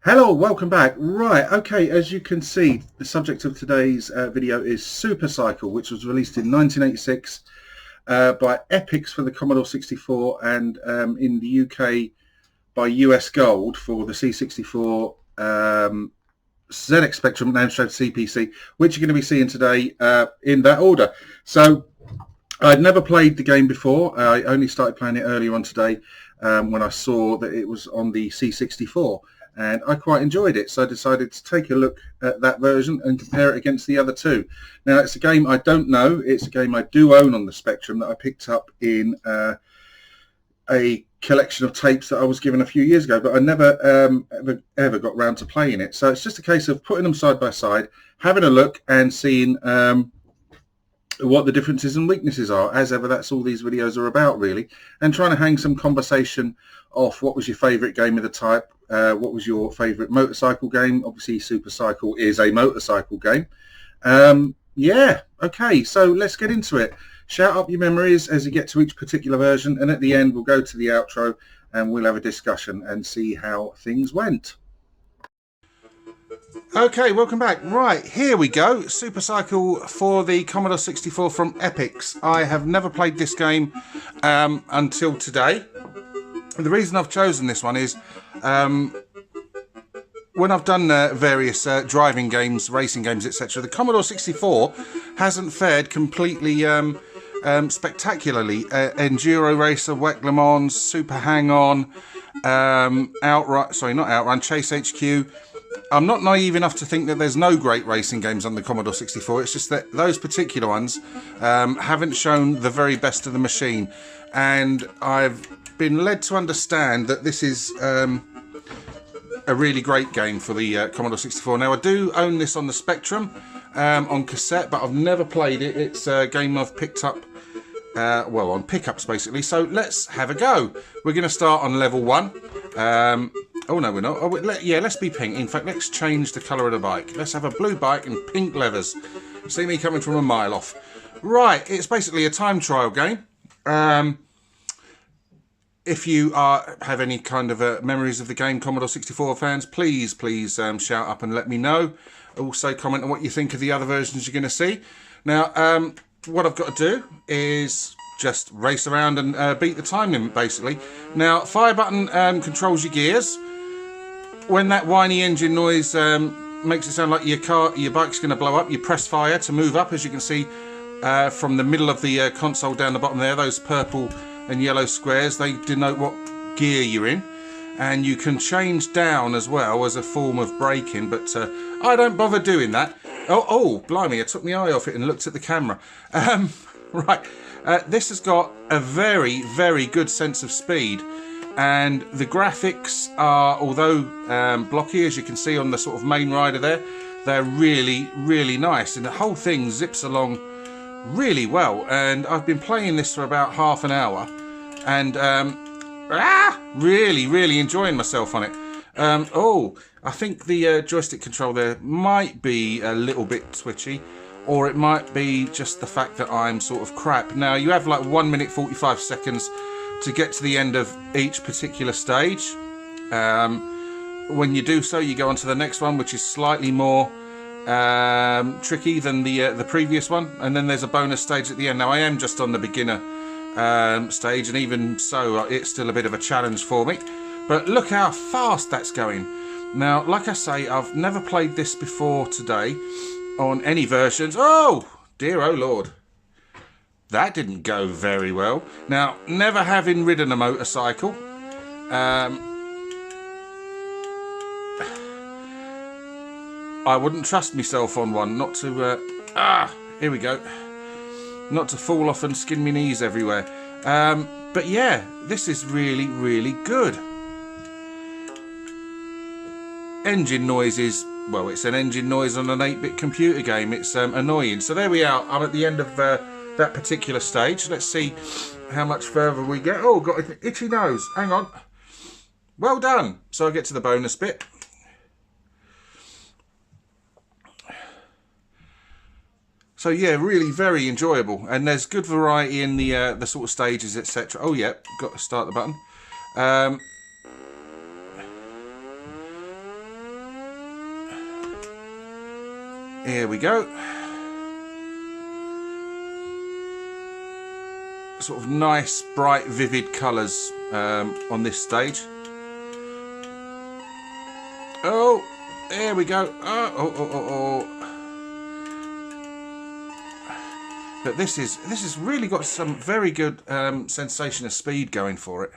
Hello, welcome back. Right, okay, as you can see, the subject of today's video is Supercycle, which was released in 1986 by Epix for the Commodore 64 and in the UK by US Gold for the C64 ZX Spectrum and Amstrad CPC, which you're going to be seeing today in that order. So I'd never played the game before. I only started playing it earlier on today when I saw that it was on the C64. And I quite enjoyed it, so I decided to take a look at that version and compare it against the other two. Now, it's a game I don't know. It's a game I do own on the Spectrum that I picked up in a collection of tapes that I was given a few years ago, but I never ever got round to playing it. So it's just a case of putting them side by side, having a look and seeing what the differences and weaknesses are. As ever, that's all these videos are about, really, and trying to hang some conversation off. What was your favourite game of the type? What was your favourite motorcycle game? Obviously, Supercycle is a motorcycle game. Yeah, okay, so let's get into it. Shout up your memories as you get to each particular version, and at the end, we'll go to the outro and we'll have a discussion and see how things went. Okay, welcome back. Right, here we go. Supercycle for the Commodore 64 from Epix. I have never played this game until today. The reason I've chosen this one is when I've done various driving games, racing games, etc., the Commodore 64 hasn't fared completely spectacularly. Enduro Racer, WEC Le Mans, Super Hang-On, Outrun, Chase HQ. I'm not naive enough to think that there's no great racing games on the Commodore 64. It's just that those particular ones haven't shown the very best of the machine. And I've been led to understand that this is a really great game for the Commodore 64. Now, I do own this on the Spectrum on cassette, but I've never played it. It's a game I've picked up, well, on pickups, basically. So let's have a go. We're going to start on level 1. Oh, no, we're not. Oh, yeah, let's be pink. In fact, let's change the colour of the bike. Let's have a blue bike and pink leathers. See me coming from a mile off. Right, it's basically a time trial game. If you have any kind of memories of the game, Commodore 64 fans, please shout up and let me know. Also, comment on what you think of the other versions you're going to see. Now, what I've got to do is just race around and beat the time limit, basically. Now, fire button controls your gears. When that whiny engine noise makes it sound like your bike's going to blow up, you press fire to move up, as you can see from the middle of the console down the bottom there. Those purple and yellow squares, they denote what gear you're in. And you can change down as well as a form of braking, but I don't bother doing that. Oh, blimey, I took my eye off it and looked at the camera. Right, this has got a very, very good sense of speed. And the graphics are, although blocky, as you can see on the sort of main rider there, they're really, really nice. And the whole thing zips along really well. And I've been playing this for about half an hour. And really, really enjoying myself on it. I think the joystick control there might be a little bit twitchy. Or it might be just the fact that I'm sort of crap. Now, you have like 1 minute 45 seconds to get to the end of each particular stage. When you do so, you go on to the next one, which is slightly more tricky than the previous one, and then there's a bonus stage at the end. Now, I am just on the beginner stage, and even so, it's still a bit of a challenge for me. But look how fast that's going. Now, like I say, I've never played this before today on any versions. Oh, dear, oh Lord. That didn't go very well. Now, never having ridden a motorcycle, I wouldn't trust myself on one, not to, here we go, not to fall off and skin my knees everywhere. But yeah, this is really, really good. Engine noise is, well, it's an engine noise on an 8-bit computer game. It's annoying. So there we are. I'm at the end of that particular stage. Let's see how much further we get. Oh, got an itchy nose. Hang on. Well done. So I get to the bonus bit. So yeah, really very enjoyable, and there's good variety in the sort of stages, etc. Oh yeah, got to start the button. Here we go. Sort of nice, bright, vivid colours on this stage. Oh, here we go. Oh. But this is really got some very good sensation of speed going for it.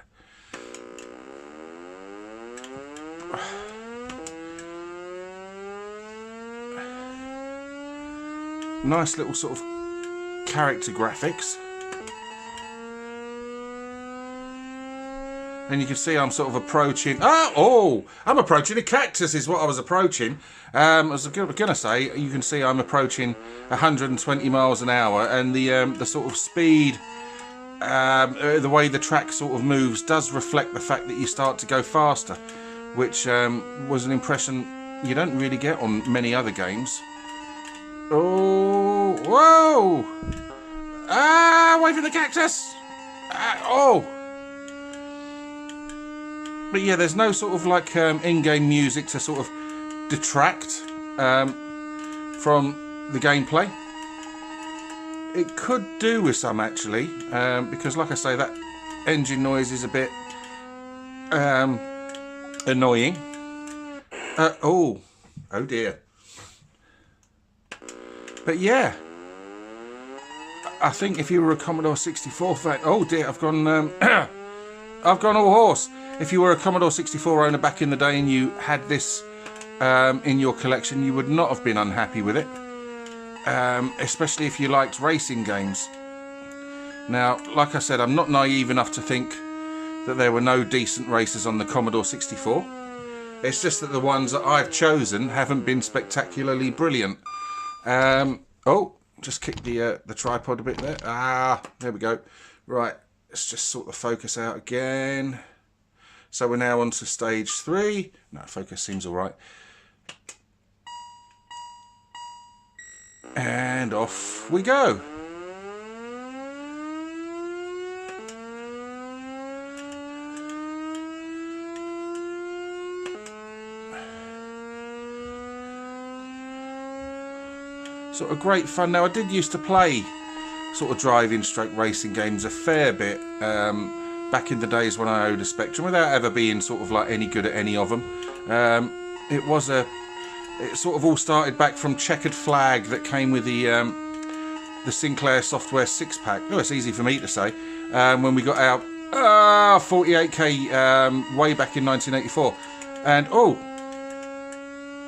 Nice little sort of character graphics. And you can see I'm sort of approaching... I'm approaching a cactus is what I was approaching. I was going to say, you can see I'm approaching 120 miles an hour. And the sort of speed, the way the track sort of moves does reflect the fact that you start to go faster. Which was an impression you don't really get on many other games. Oh, whoa! Away from the cactus! But yeah, there's no sort of like in-game music to sort of detract from the gameplay. It could do with some actually, because like I say, that engine noise is a bit annoying. Oh dear. But yeah, I think if you were a Commodore 64 fan, oh dear, I've gone I've gone all horse. If you were a Commodore 64 owner back in the day and you had this in your collection, you would not have been unhappy with it, especially if you liked racing games. Now, like I said, I'm not naive enough to think that there were no decent races on the Commodore 64. It's just that the ones that I've chosen haven't been spectacularly brilliant. Just kick the tripod a bit there. There we go. Right, let's just sort the focus out again. So we're now on to stage 3. No, focus seems all right. And off we go. Sort of great fun. Now, I did used to play sort of driving stroke racing games a fair bit back in the days when I owned a Spectrum, without ever being sort of like any good at any of them. It sort of all started back from Checkered Flag that came with the Sinclair Software 6-pack. Oh, it's easy for me to say. When we got our 48K way back in 1984,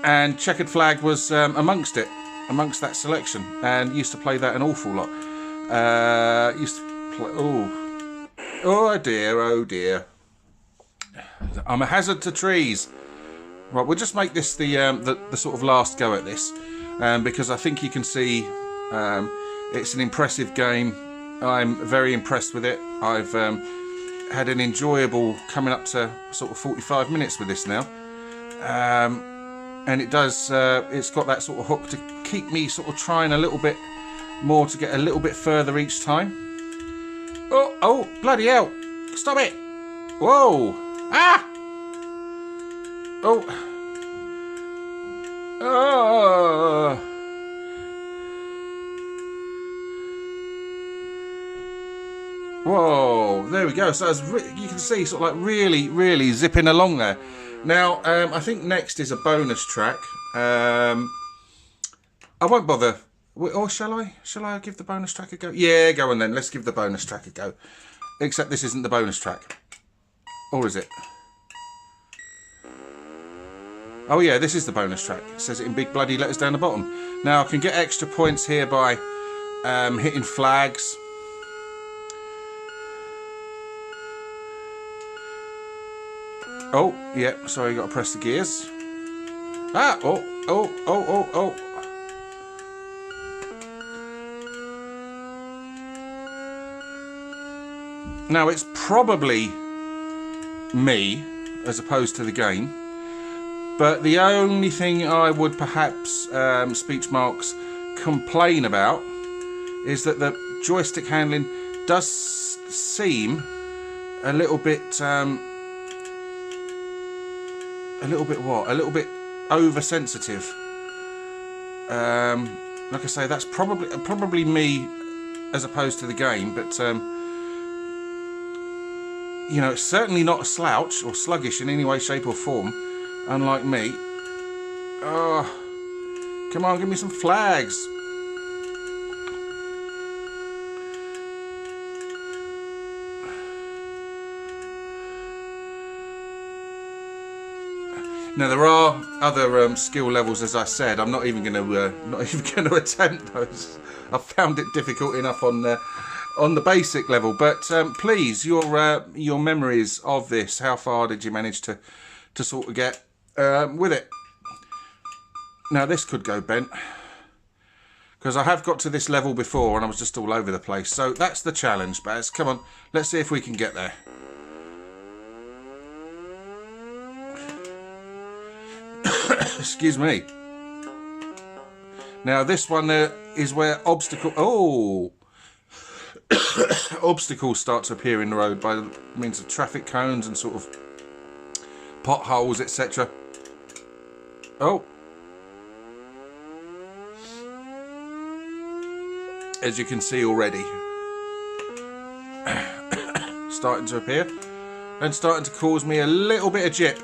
and Checkered Flag was amongst that selection, and used to play that an awful lot. Used to play. Oh dear. I'm a hazard to trees. Right, we'll just make this the sort of last go at this, because I think you can see it's an impressive game. I'm very impressed with it. I've had an enjoyable coming up to sort of 45 minutes with this now, and it does. It's got that sort of hook to keep me sort of trying a little bit more to get a little bit further each time. Oh, bloody hell! Stop it! Whoa! Whoa! There we go. So you can see, sort of like really zipping along there. Now, I think next is a bonus track. I won't bother. Or shall I? Shall I give the bonus track a go? Yeah, go on then. Let's give the bonus track a go. Except this isn't the bonus track. Or is it? Oh yeah, this is the bonus track. It says it in big bloody letters down the bottom. Now I can get extra points here by hitting flags. Oh, yeah, sorry, got to press the gears. Oh. Now, it's probably me, as opposed to the game, but the only thing I would perhaps, speech marks, complain about is that the joystick handling does seem a little bit what? A little bit oversensitive. Like I say, that's probably me as opposed to the game, but you know, it's certainly not a slouch or sluggish in any way, shape or form, unlike me. Oh, come on, give me some flags. Now there are other skill levels, as I said. I'm not even going to attempt those. I've found it difficult enough on the basic level. But please, your memories of this. How far did you manage to sort of get with it? Now this could go bent, because I have got to this level before and I was just all over the place. So that's the challenge, Baz. Come on, let's see if we can get there. Excuse me. Now this one is where obstacles start to appear in the road by means of traffic cones and sort of potholes, etc. Oh, as you can see already, starting to appear and starting to cause me a little bit of jip.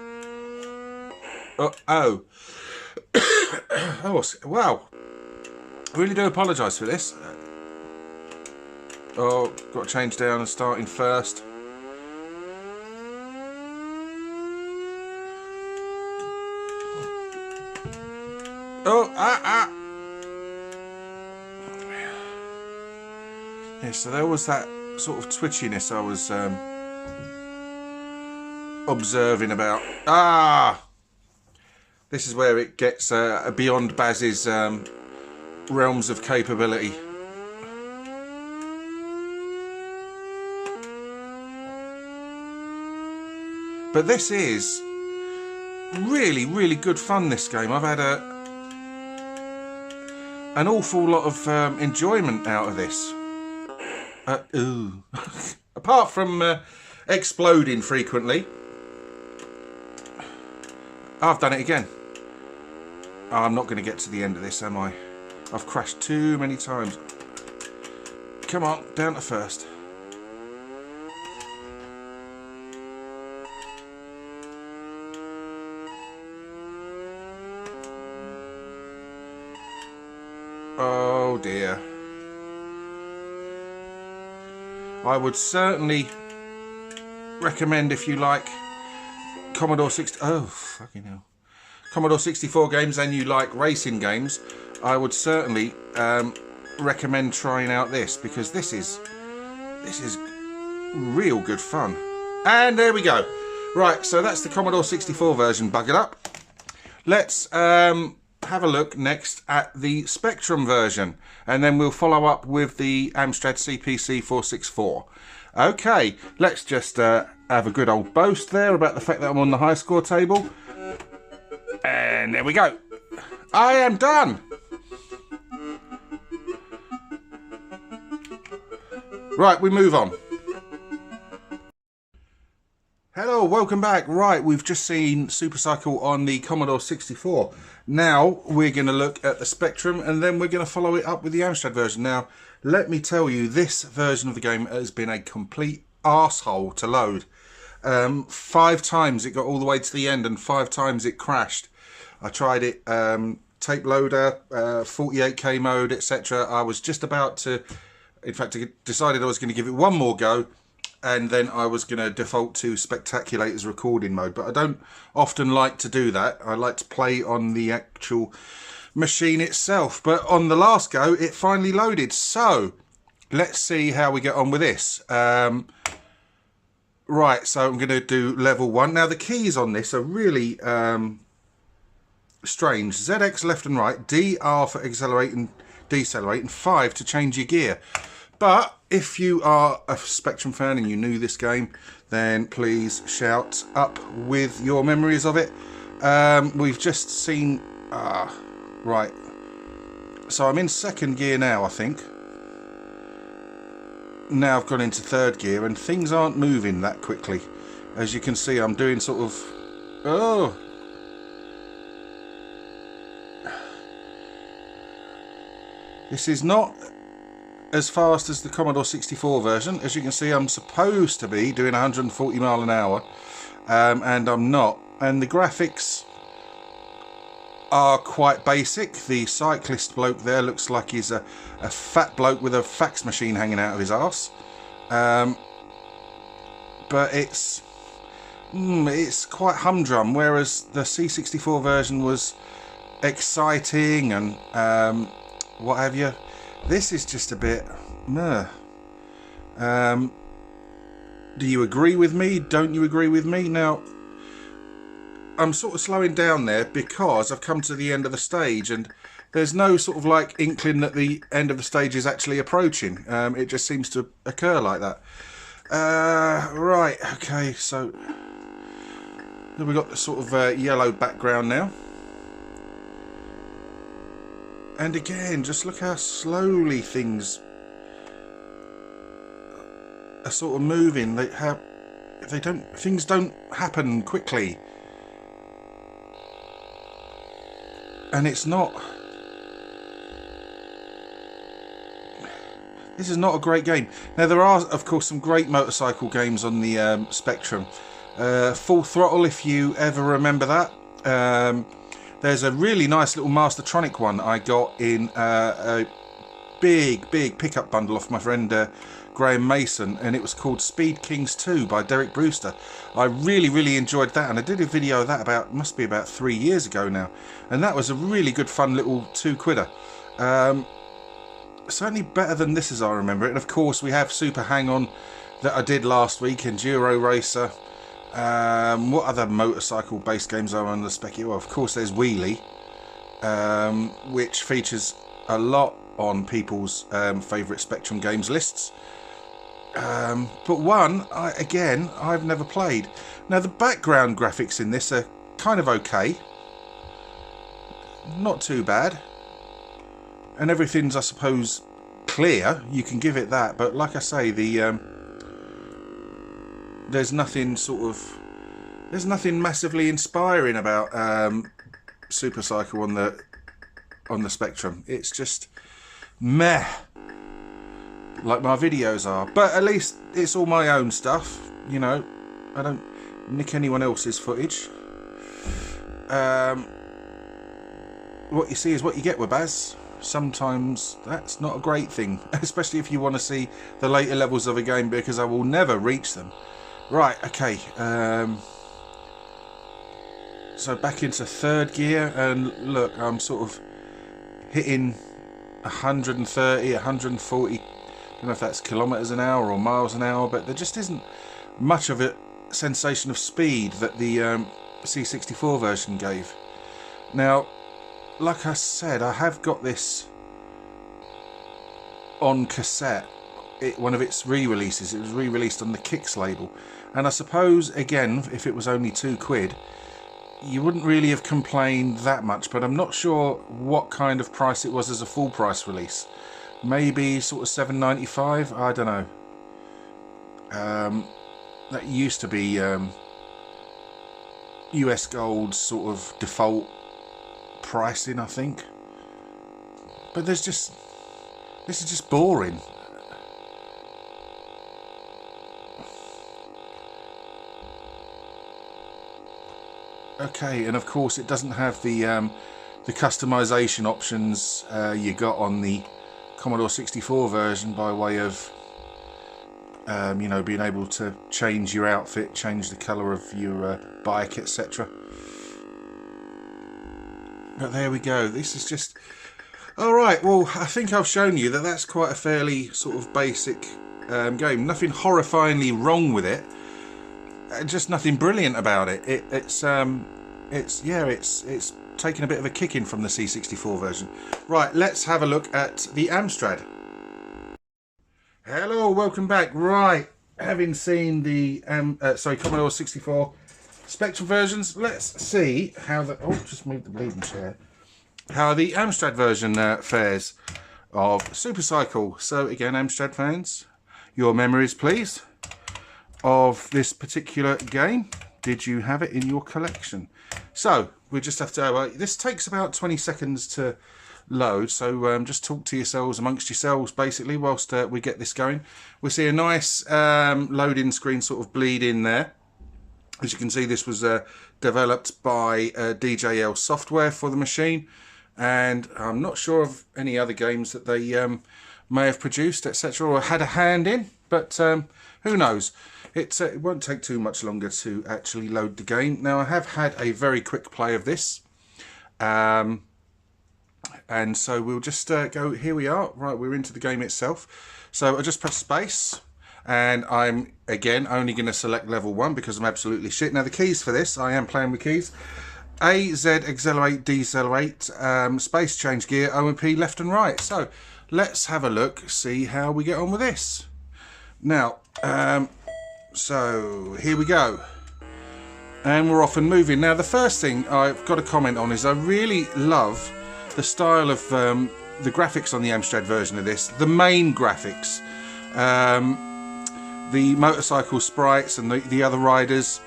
Oh, wow. I really do apologise for this. Oh, got to change down and starting first. Oh, yeah, so there was that sort of twitchiness I was observing about. This is where it gets beyond Baz's realms of capability. But this is really, really good fun, this game. I've had an awful lot of enjoyment out of this. Apart from exploding frequently. I've done it again. I'm not going to get to the end of this, am I? I've crashed too many times. Come on, down to first. Oh dear. I would certainly recommend, if you like Commodore 64 games and you like racing games, I would certainly recommend trying out this, because this is real good fun. And there we go. Right, so that's the Commodore 64 version buggered up. Let's have a look next at the Spectrum version, and then we'll follow up with the Amstrad CPC 464. Okay, let's just have a good old boast there about the fact that I'm on the high score table. And there we go. I am done. Right, we move on. Hello, welcome back. Right, we've just seen Supercycle on the Commodore 64. Now we're going to look at the Spectrum, and then we're going to follow it up with the Amstrad version. Now, let me tell you, this version of the game has been a complete arsehole to load. 5 times it got all the way to the end, and 5 times it crashed. I tried it, tape loader, 48K mode, etc. I was just about to, in fact, I decided I was going to give it one more go, and then I was going to default to Spectaculator's recording mode. But I don't often like to do that. I like to play on the actual machine itself. But on the last go, it finally loaded. So let's see how we get on with this. Right, so I'm going to do level 1. Now the keys on this are really strange. ZX left and right, DR for accelerate and decelerate, and 5 to change your gear. But if you are a Spectrum fan and you knew this game, then please shout up with your memories of it. We've just seen... right. So I'm in 2nd gear now, I think. Now I've gone into 3rd gear, and things aren't moving that quickly. As you can see, I'm doing sort of... This is not as fast as the Commodore 64 version. As you can see, I'm supposed to be doing 140 mile an hour, and I'm not. And the graphics are quite basic. The cyclist bloke there looks like he's a fat bloke with a fax machine hanging out of his arse. But it's quite humdrum, whereas the C64 version was exciting and what have you. This is just a bit meh. Do you agree with me? Don't you agree with me? Now, I'm sort of slowing down there because I've come to the end of the stage and there's no sort of like inkling that the end of the stage is actually approaching. It just seems to occur like that. Right, okay, so we've got the sort of yellow background now. And again, just look how slowly things are sort of moving. Things don't happen quickly. And it's not... This is not a great game. Now, there are, of course, some great motorcycle games on the Spectrum. Full Throttle, if you ever remember that. There's a really nice little Mastertronic one I got in a big pickup bundle off my friend Graham Mason, and it was called Speed Kings 2 by Derek Brewster. I really enjoyed that, and I did a video of that must be about 3 years ago now, and that was a really good fun little 2-quidder. Certainly better than this as I remember it. And of course we have Super Hang-On that I did last week, Enduro Racer. What other motorcycle based games are on the spec? Well, of course there's Wheelie, which features a lot on people's favourite Spectrum games lists. But one, I've never played. Now the background graphics in this are kind of okay. Not too bad. And everything's, I suppose, clear. You can give it that. But like I say, there's nothing massively inspiring about Supercycle on the Spectrum. It's just meh, like my videos are. But at least it's all my own stuff, you know. I don't nick anyone else's footage. What you see is what you get with Baz. Sometimes that's not a great thing, especially if you want to see the later levels of a game, because I will never reach them. Right, okay, so back into third gear, and look, I'm sort of hitting 130, 140, I don't know if that's kilometers an hour or miles an hour, but there just isn't much of a sensation of speed that the C64 version gave. Now, like I said, I have got this on cassette. One of its re-releases. It was re-released on the Kicks label, and I suppose again, if it was only £2, you wouldn't really have complained that much. But I'm not sure what kind of price it was as a full price release. Maybe sort of $7.95. I don't know. That used to be US Gold's sort of default pricing, I think. But this is just boring. Okay, and of course it doesn't have the customization options you got on the Commodore 64 version, by way of you know, being able to change your outfit, change the colour of your bike, etc. But there we go. This is just... Alright, well, I think I've shown you that that's quite a fairly sort of basic game. Nothing horrifyingly wrong with it. Just nothing brilliant about it. It's taken a bit of a kicking from the C64 version. Right, let's have a look at the Amstrad. Hello, welcome back. Right, having seen the Commodore 64 Spectrum versions, let's see how the... Oh, just moved the bleeding chair. How the Amstrad version fares of Supercycle. So again, Amstrad fans, your memories, please, of this particular game. Did you have it in your collection? So we just have to... this takes about 20 seconds to load. So just talk to yourselves amongst yourselves basically whilst we get this going. We see a nice loading screen sort of bleed in there. As you can see, this was developed by DJL Software for the machine, and I'm not sure of any other games that they may have produced, etc., or had a hand in, but who knows. It won't take too much longer to actually load the game. Now, I have had a very quick play of this, and so we'll just go, here we are, right, we're into the game itself. So I just press space, and I'm, again, only going to select level 1 because I'm absolutely shit. Now, the keys for this, I am playing with keys. A, Z, accelerate, decelerate, space, change gear, O and P, left and right. So, let's have a look, see how we get on with this. Now, so, here we go. And we're off and moving. Now, the first thing I've got to comment on is I really love the style of the graphics on the Amstrad version of this. The main graphics. The motorcycle sprites and the other riders,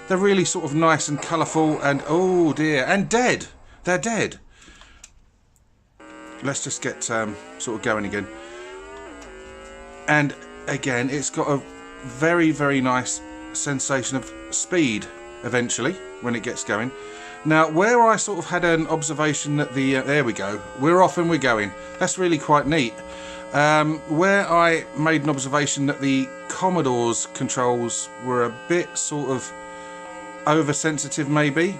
they're really sort of nice and colourful and, oh dear, and dead. They're dead. Let's just get sort of going again. And again, it's got a very, very nice sensation of speed eventually when it gets going. Now, where I sort of had an observation that the, there we go, we're off and we're going. That's really quite neat. Where I made an observation that the Commodore's controls were a bit sort of oversensitive maybe,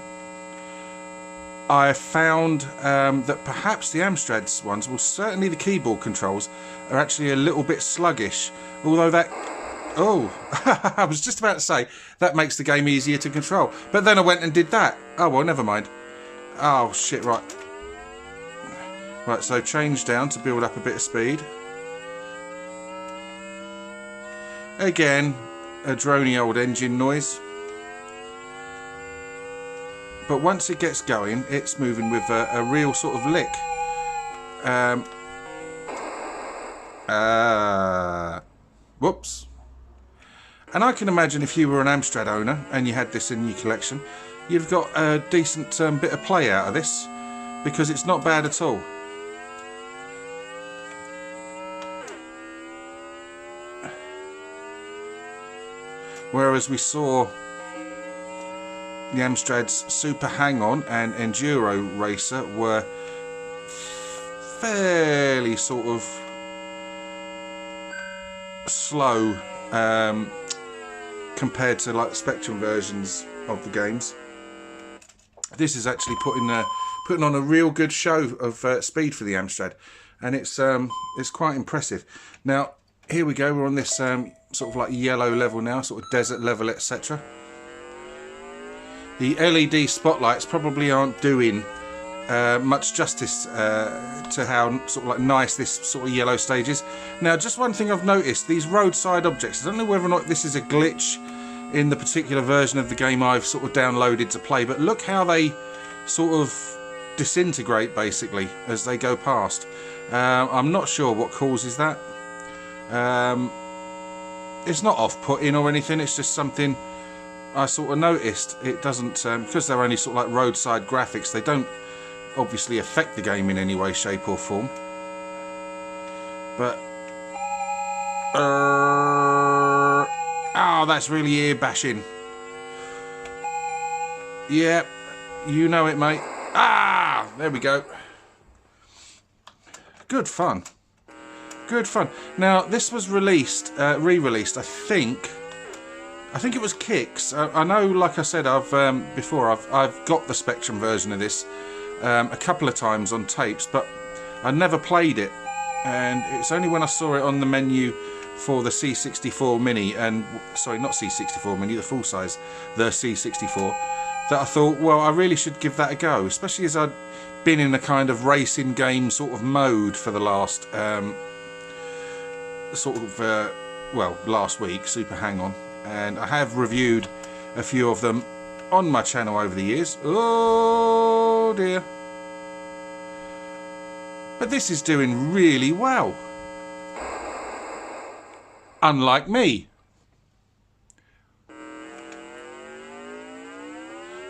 I found that perhaps the Amstrad's ones, well certainly the keyboard controls, are actually a little bit sluggish. Although that, oh, I was just about to say, that makes the game easier to control. But then I went and did that. Oh well, never mind. Oh shit, right. Right, so change down to build up a bit of speed. Again, a drony old engine noise. But once it gets going, it's moving with a real sort of lick. Whoops. And I can imagine if you were an Amstrad owner and you had this in your collection, you've got a decent bit of play out of this, because it's not bad at all. Whereas we saw the Amstrad's Super Hang-On and Enduro Racer were fairly sort of slow compared to like Spectrum versions of the games. This is actually putting on a real good show of speed for the Amstrad, and it's quite impressive. Now here we go, we're on this sort of like yellow level now, sort of desert level, etc. The LED spotlights probably aren't doing much justice to how sort of like nice this sort of yellow stage is. Now, just one thing I've noticed, these roadside objects, I don't know whether or not this is a glitch in the particular version of the game I've sort of downloaded to play, but look how they sort of disintegrate basically as they go past. I'm not sure what causes that. It's not off-putting or anything, it's just something I sort of noticed. It doesn't, because they're only sort of like roadside graphics, they don't obviously affect the game in any way, shape or form. But oh, that's really ear bashing. Yep, you know it, mate. Ah, there we go. Good fun. Good fun. Now, this was released, re-released, I think it was Kicks. I know, like I said, I've got the Spectrum version of this a couple of times on tapes, but I never played it, and it's only when I saw it on the menu for the C64 Mini, and sorry, not C64 Mini, the full size, the C64, that I thought, well, I really should give that a go, especially as I'd been in a kind of racing game sort of mode for the last last week, Super Hang-On, and I have reviewed a few of them on my channel over the years. Oh dear. But this is doing really well. Unlike me.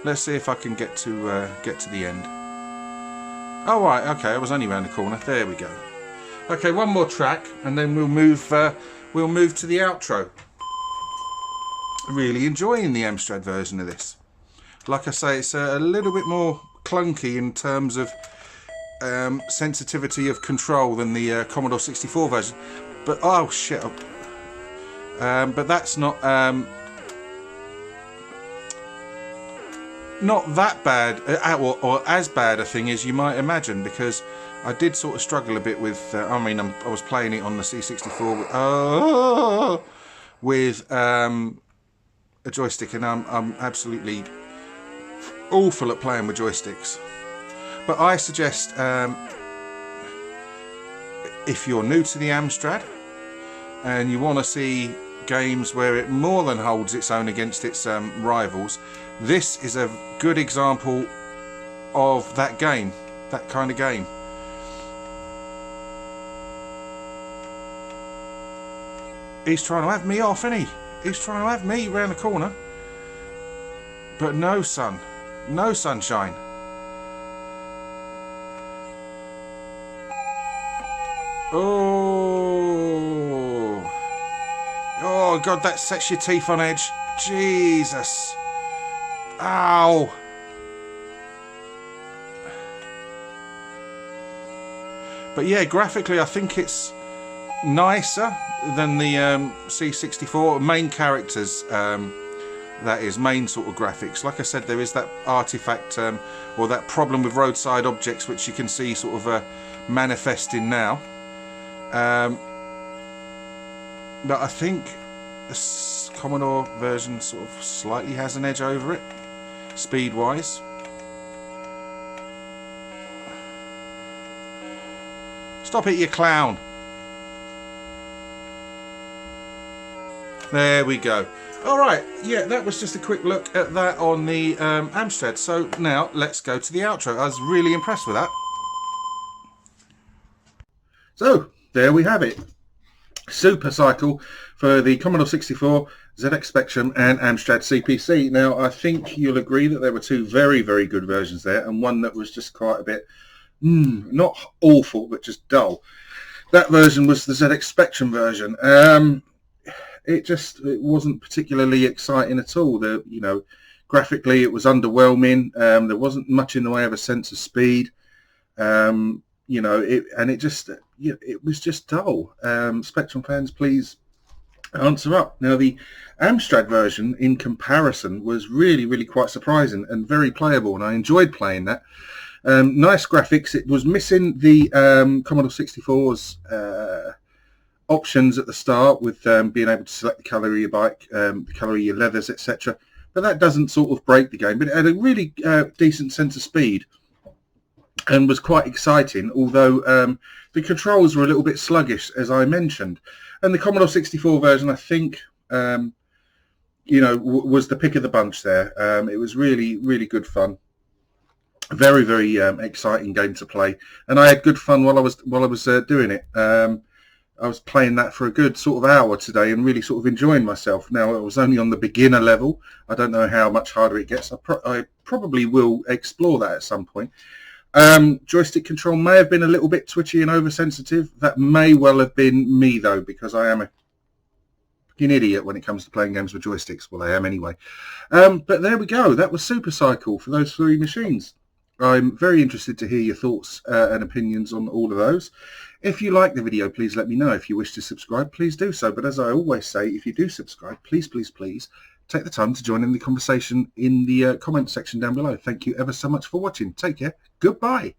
Let's see if I can get to the end. Oh right, okay, I was only around the corner. There we go. Okay, one more track, and then we'll move to the outro. Really enjoying the Amstrad version of this. Like I say, it's a little bit more clunky in terms of sensitivity of control than the Commodore 64 version. But oh shit! But that's not that bad, or as bad a thing as you might imagine, because I did sort of struggle a bit with. I mean, I was playing it on the C64 with a joystick, and I'm absolutely awful at playing with joysticks. But I suggest, if you're new to the Amstrad and you want to see games where it more than holds its own against its rivals, this is a good example of that game, that kind of game. He's trying to have me off, isn't he? He's trying to have me round the corner. But no sun, no sunshine. Oh God, that sets your teeth on edge. Jesus. Ow. But yeah, graphically I think it's nicer than the C64. Main characters, that is, main sort of graphics. Like I said, there is that artifact or that problem with roadside objects, which you can see sort of manifesting now. But I think the Commodore version sort of slightly has an edge over it, speed wise. Stop it, you clown. There we go. Alright, yeah, that was just a quick look at that on the Amstrad. So now let's go to the outro. I was really impressed with that. So there we have it. Supercycle for the Commodore 64, ZX Spectrum and Amstrad CPC. Now I think you'll agree that there were two very, very good versions there, and one that was just quite a bit, not awful, but just dull. That version was the ZX Spectrum version. It wasn't particularly exciting at all. Graphically it was underwhelming. There wasn't much in the way of a sense of speed. It was just dull. Spectrum fans, please answer up. Now the Amstrad version in comparison was really, really quite surprising and very playable, and I enjoyed playing that. Nice graphics. It was missing the Commodore 64's options at the start, with being able to select the colour of your bike, the colour of your leathers, etc. But that doesn't sort of break the game. But it had a really decent sense of speed and was quite exciting, although the controls were a little bit sluggish, as I mentioned. And the Commodore 64 version, I think, was the pick of the bunch there. It was really, really good fun. Very, very exciting game to play, and I had good fun while I was doing it. I was playing that for a good sort of hour today and really sort of enjoying myself. Now, it was only on the beginner level. I don't know how much harder it gets. I probably will explore that at some point. Joystick control may have been a little bit twitchy and oversensitive. That may well have been me, though, because I am a fucking idiot when it comes to playing games with joysticks. Well, I am anyway. But there we go. That was Supercycle for those three machines. I'm very interested to hear your thoughts and opinions on all of those. If you like the video, please let me know. If you wish to subscribe, please do so. But as I always say, if you do subscribe, please, please, please take the time to join in the conversation in the comment section down below. Thank you ever so much for watching. Take care. Goodbye.